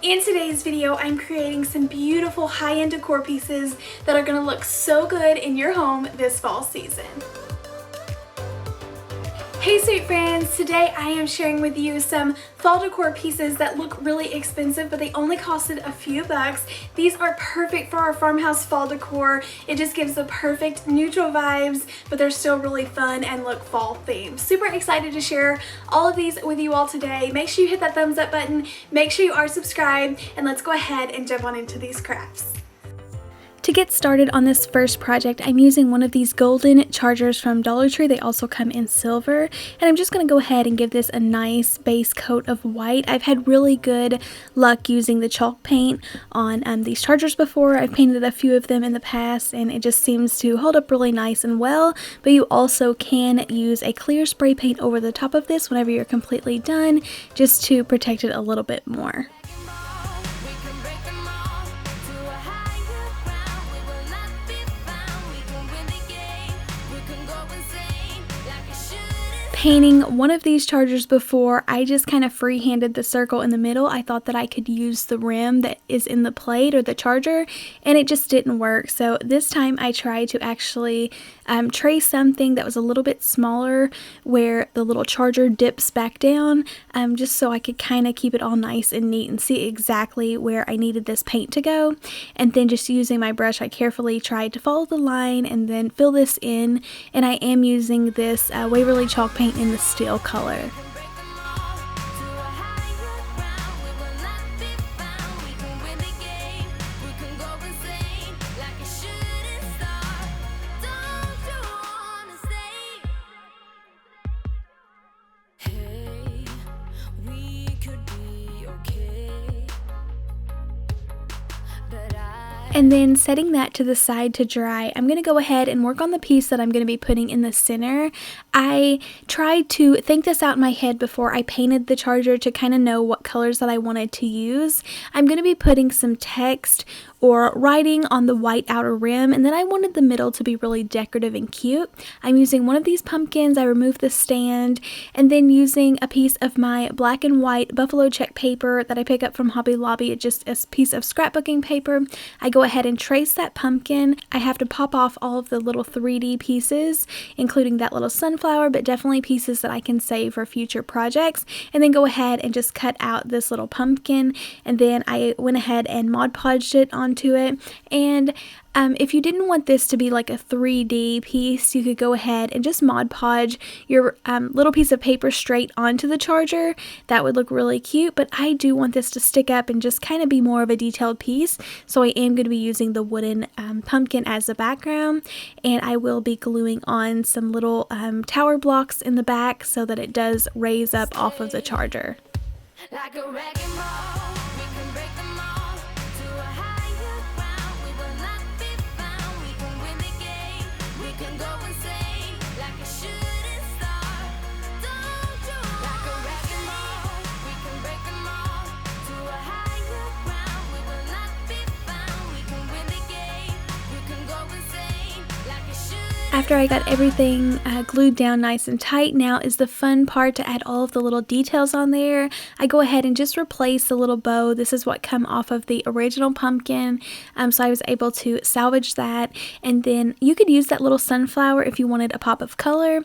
In today's video, I'm creating some beautiful high-end decor pieces that are going to look so good in your home this fall season. Hey sweet friends, today I am sharing with you some fall decor pieces that look really expensive, but they only costed a few bucks. These are perfect for our farmhouse fall decor. It just gives the perfect neutral vibes, but they're still really fun and look fall themed. Super excited to share all of these with you all today. Make sure you hit that thumbs up button, make sure you are subscribed, and let's go ahead and jump on into these crafts. To get started on this first project, I'm using one of these golden chargers from Dollar Tree. They also come in silver, and I'm just going to go ahead and give this a nice base coat of white. I've had really good luck using the chalk paint on these chargers before. I've painted a few of them in the past, and it just seems to hold up really nice and well, but you also can use a clear spray paint over the top of this whenever you're completely done, just to protect it a little bit more. Painting one of these chargers before, I just kind of free-handed the circle in the middle. I thought that I could use the rim that is in the plate or the charger, and it just didn't work. So this time I tried to actually trace something that was a little bit smaller where the little charger dips back down, just so I could kind of keep it all nice and neat and see exactly where I needed this paint to go. And then just using my brush, I carefully tried to follow the line and then fill this in, and I am using this Waverly chalk paint in the steel color. And then setting that to the side to dry, I'm going to go ahead and work on the piece that I'm going to be putting in the center. I tried to think this out in my head before I painted the charger to kind of know what colors that I wanted to use. I'm going to be putting some text or writing on the white outer rim, and then I wanted the middle to be really decorative and cute. I'm using one of these pumpkins. I removed the stand, and then using a piece of my black and white buffalo check paper that I pick up from Hobby Lobby. It's just a piece of scrapbooking paper. I go ahead and trace that pumpkin. I have to pop off all of the little 3D pieces, including that little sunflower, but definitely pieces that I can save for future projects, and then go ahead and just cut out this little pumpkin. And then I went ahead and Mod Podged it onto it. And if you didn't want this to be like a 3D piece, you could go ahead and just Mod Podge your little piece of paper straight onto the charger. That would look really cute, but I do want this to stick up and just kind of be more of a detailed piece, so I am going to be using the wooden pumpkin as the background, and I will be gluing on some little tower blocks in the back so that it does raise up off of the charger. Like a wrecking ball, we can break them all to a higher ground. We will not be found. We can win the game. We can go insane like a shooting star. Don't you? Like a wrecking ball, we can break them all to a higher ground. We will not be found. We can win the game. We can go insane like a shooting. After I got everything glued down nice and tight, now is the fun part to add all of the little details on there. I go ahead and just replace the little bow. This is what come off of the original pumpkin, so I was able to salvage that. And then you could use that little sunflower if you wanted a pop of color.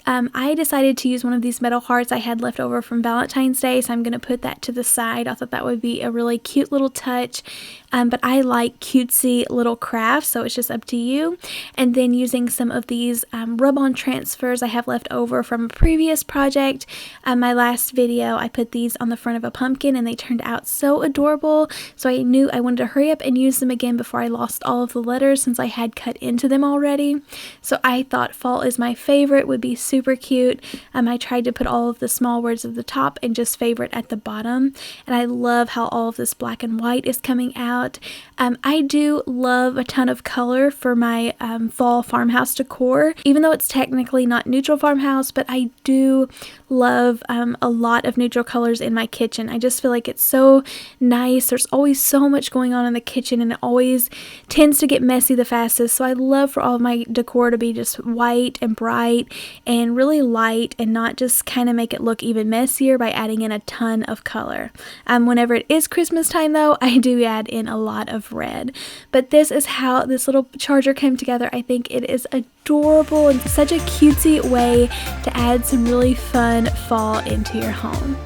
I decided to use one of these metal hearts I had left over from Valentine's Day, so I'm going to put that to the side. I thought that would be a really cute little touch, but I like cutesy little crafts, so it's just up to you. And then using some of these rub-on transfers I have left over from a previous project. My last video, I put these on the front of a pumpkin, and they turned out so adorable, so I knew I wanted to hurry up and use them again before I lost all of the letters, since I had cut into them already. So I thought fall is my favorite, would be super cute. I tried to put all of the small words at the top and just favorite at the bottom, and I love how all of this black and white is coming out. I do love a ton of color for my fall farmhouse decor, even though it's technically not neutral farmhouse, but I do love a lot of neutral colors in my kitchen. I just feel like it's so nice. There's always so much going on in the kitchen, and it always tends to get messy the fastest, so I love for all of my decor to be just white and bright and in really light and not just kind of make it look even messier by adding in a ton of color. Whenever it is Christmas time though, I do add in a lot of red. But this is how this little charger came together. I think it is adorable and such a cutesy way to add some really fun fall into your home.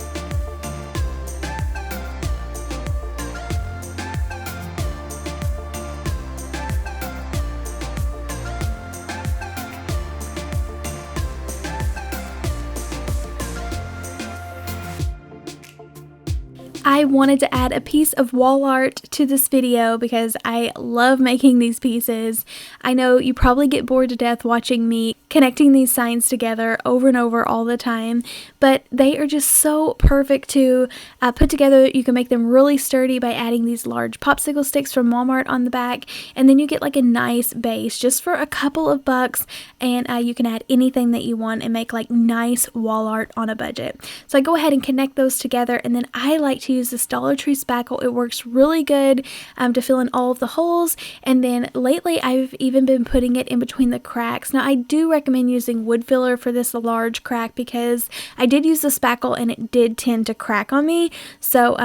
I wanted to add a piece of wall art to this video because I love making these pieces. I know you probably get bored to death watching me connecting these signs together over and over all the time, but they are just so perfect to put together. You can make them really sturdy by adding these large popsicle sticks from Walmart on the back, and then you get like a nice base just for a couple of bucks, and you can add anything that you want and make like nice wall art on a budget. So I go ahead and connect those together, and then I like to use this Dollar Tree spackle. It works really good to fill in all of the holes, and then lately I've even been putting it in between the cracks. Now I do recommend using wood filler for this large crack because I did use the spackle and it did tend to crack on me. So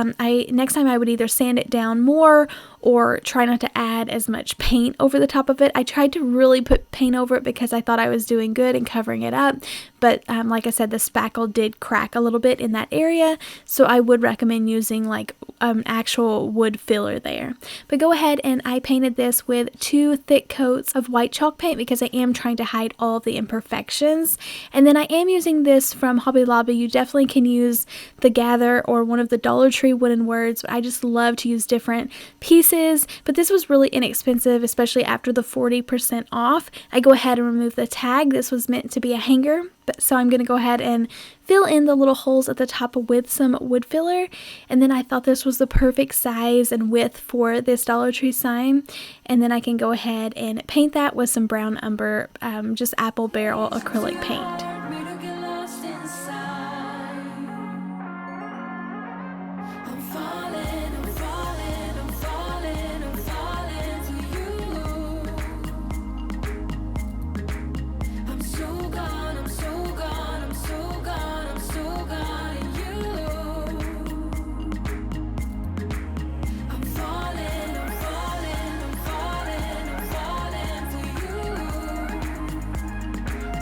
next time I would either sand it down more or try not to add as much paint over the top of it. I tried to really put paint over it because I thought I was doing good and covering it up, but like I said, the spackle did crack a little bit in that area, so I would recommend using like actual wood filler there. But go ahead, and I painted this with 2 thick coats of white chalk paint because I am trying to hide all of the imperfections. And then I am using this from Hobby Lobby. You definitely can use the Gather or one of the Dollar Tree wooden words, but I just love to use different pieces. But this was really inexpensive, especially after the 40% off. I go ahead and remove the tag. This was meant to be a hanger, so I'm going to go ahead and fill in the little holes at the top with some wood filler. And then I thought this was the perfect size and width for this Dollar Tree sign. And then I can go ahead and paint that with some brown umber, just apple barrel acrylic paint.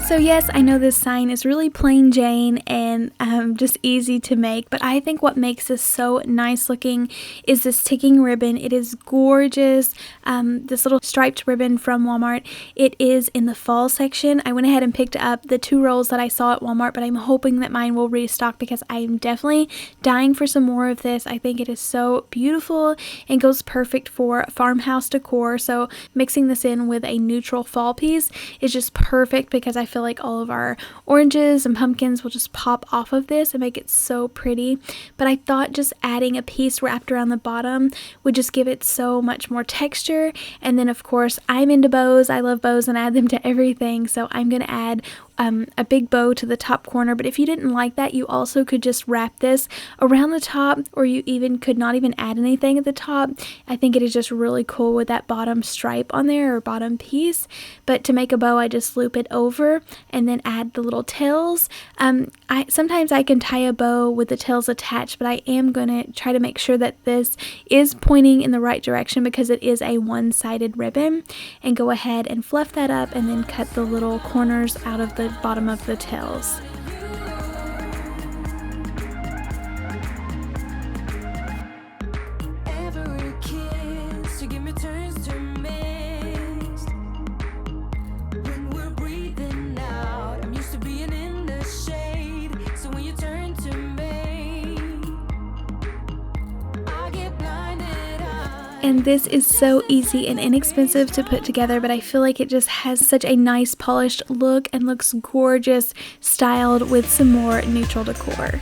So yes, I know this sign is really plain Jane and just easy to make, but I think what makes this so nice looking is this ticking ribbon. It is gorgeous. This little striped ribbon from Walmart. It is in the fall section. I went ahead and picked up the 2 rolls that I saw at Walmart, but I'm hoping that mine will restock because I'm definitely dying for some more of this. I think it is so beautiful and goes perfect for farmhouse decor. So mixing this in with a neutral fall piece is just perfect because I feel like all of our oranges and pumpkins will just pop off of this and make it so pretty. But I thought just adding a piece wrapped around the bottom would just give it so much more texture. And then of course I'm into bows. I love bows and add them to everything, so I'm gonna add a big bow to the top corner. But if you didn't like that, you also could just wrap this around the top, or you even could not even add anything at the top. I think it is just really cool with that bottom stripe on there, or bottom piece. But to make a bow, I just loop it over and then add the little tails. Sometimes I can tie a bow with the tails attached, but I am gonna try to make sure that this is pointing in the right direction because it is a one-sided ribbon, and go ahead and fluff that up and then cut the little corners out of the bottom of the tails. And this is so easy and inexpensive to put together, but I feel like it just has such a nice polished look and looks gorgeous styled with some more neutral decor.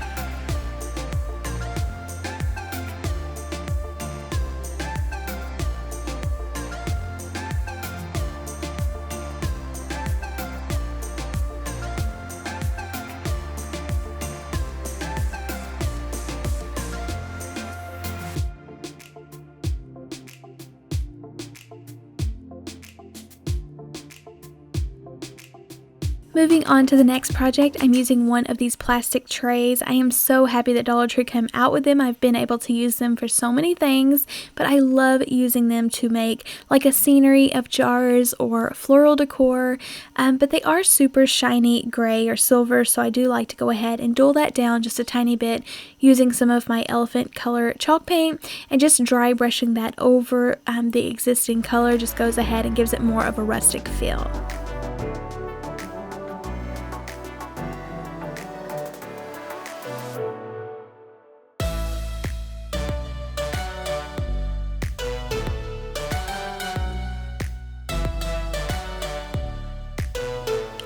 Moving on to the next project, I'm using one of these plastic trays. I am so happy that Dollar Tree came out with them. I've been able to use them for so many things, but I love using them to make like a scenery of jars or floral decor. But they are super shiny gray or silver, so I do like to go ahead and dull that down just a tiny bit using some of my elephant color chalk paint, and just dry brushing that over the existing color just goes ahead and gives it more of a rustic feel.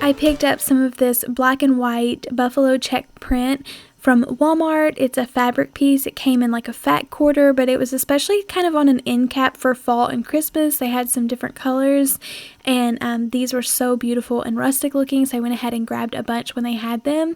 I picked up some of this black and white buffalo check print from Walmart. It's a fabric piece. It came in like a fat quarter, but it was especially kind of on an end cap for fall and Christmas. They had some different colors, and these were so beautiful and rustic looking, so I went ahead and grabbed a bunch when they had them.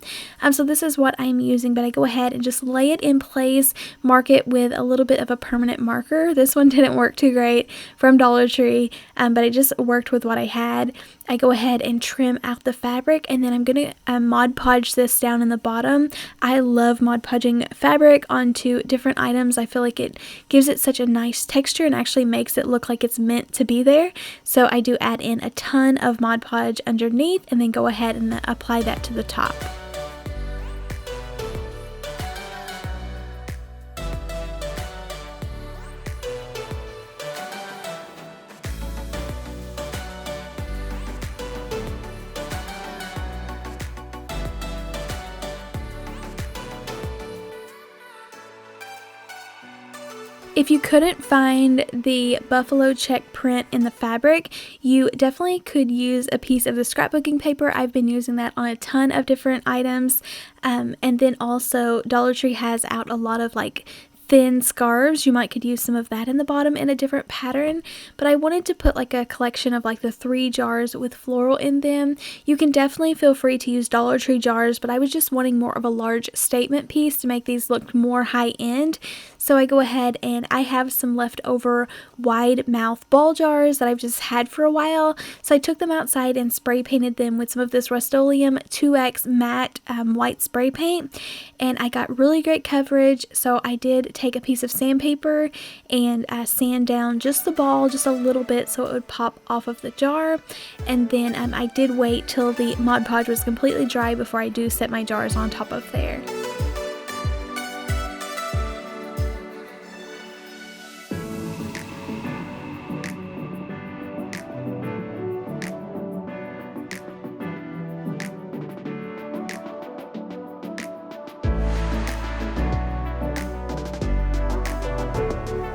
So this is what I'm using, but I go ahead and just lay it in place, mark it with a little bit of a permanent marker. This one didn't work too great from Dollar Tree, but it just worked with what I had. I go ahead and trim out the fabric, and then I'm going to Mod Podge this down in the bottom. I love Mod Podging fabric onto different items. I feel like it gives it such a nice texture and actually makes it look like it's meant to be there. So I do add in a ton of Mod Podge underneath and then go ahead and apply that to the top. If you couldn't find the buffalo check print in the fabric, you definitely could use a piece of the scrapbooking paper. I've been using that on a ton of different items. And then also Dollar Tree has out a lot of like thin scarves. You might could use some of that in the bottom in a different pattern, but I wanted to put like a collection of like the 3 jars with floral in them. You can definitely feel free to use Dollar Tree jars, but I was just wanting more of a large statement piece to make these look more high end. So I go ahead and I have some leftover wide mouth ball jars that I've just had for a while. So I took them outside and spray painted them with some of this Rust-Oleum 2X matte white spray paint, and I got really great coverage. So I did take a piece of sandpaper and sand down just the ball just a little bit so it would pop off of the jar, and then I did wait till the Mod Podge was completely dry before I do set my jars on top of there.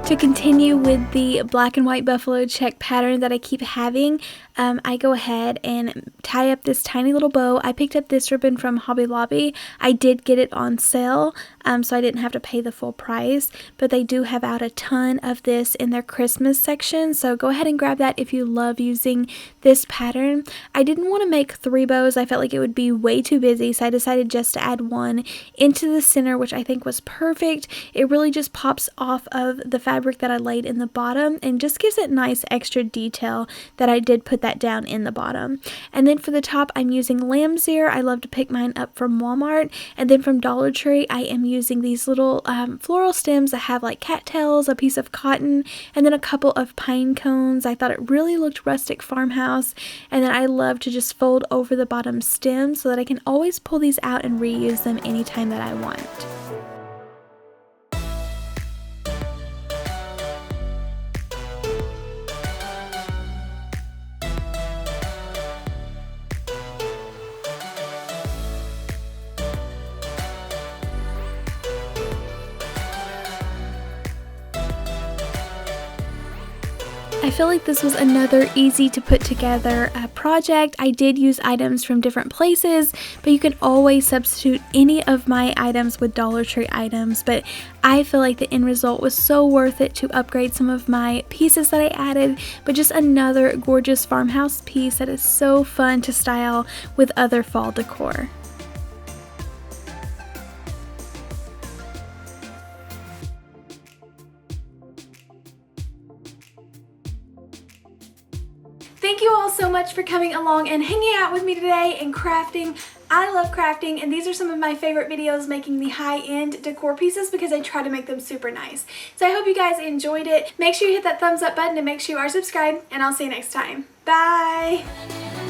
To continue with the black and white buffalo check pattern that I keep having, I go ahead and tie up this tiny little bow. I picked up this ribbon from Hobby Lobby. I did get it on sale, so I didn't have to pay the full price, but they do have out a ton of this in their Christmas section, so go ahead and grab that if you love using this pattern. I didn't want to make 3 bows. I felt like it would be way too busy, so I decided just to add one into the center, which I think was perfect. It really just pops off of the fabric that I laid in the bottom and just gives it nice extra detail that I did put that down in the bottom. And then for the top, I'm using lamb's ear. I love to pick mine up from Walmart, and then from Dollar Tree I am using these little floral stems that have like cattails, a piece of cotton, and then a couple of pine cones. I thought it really looked rustic farmhouse, and then I love to just fold over the bottom stem so that I can always pull these out and reuse them anytime that I want. I feel like this was another easy to put together project. I did use items from different places, but you can always substitute any of my items with Dollar Tree items, but I feel like the end result was so worth it to upgrade some of my pieces that I added, but just another gorgeous farmhouse piece that is so fun to style with other fall decor. Thank you all so much for coming along and hanging out with me today and crafting. I love crafting, and these are some of my favorite videos, making the high-end decor pieces because I try to make them super nice. So I hope you guys enjoyed it. Make sure you hit that thumbs up button and make sure you are subscribed, and I'll see you next time. Bye!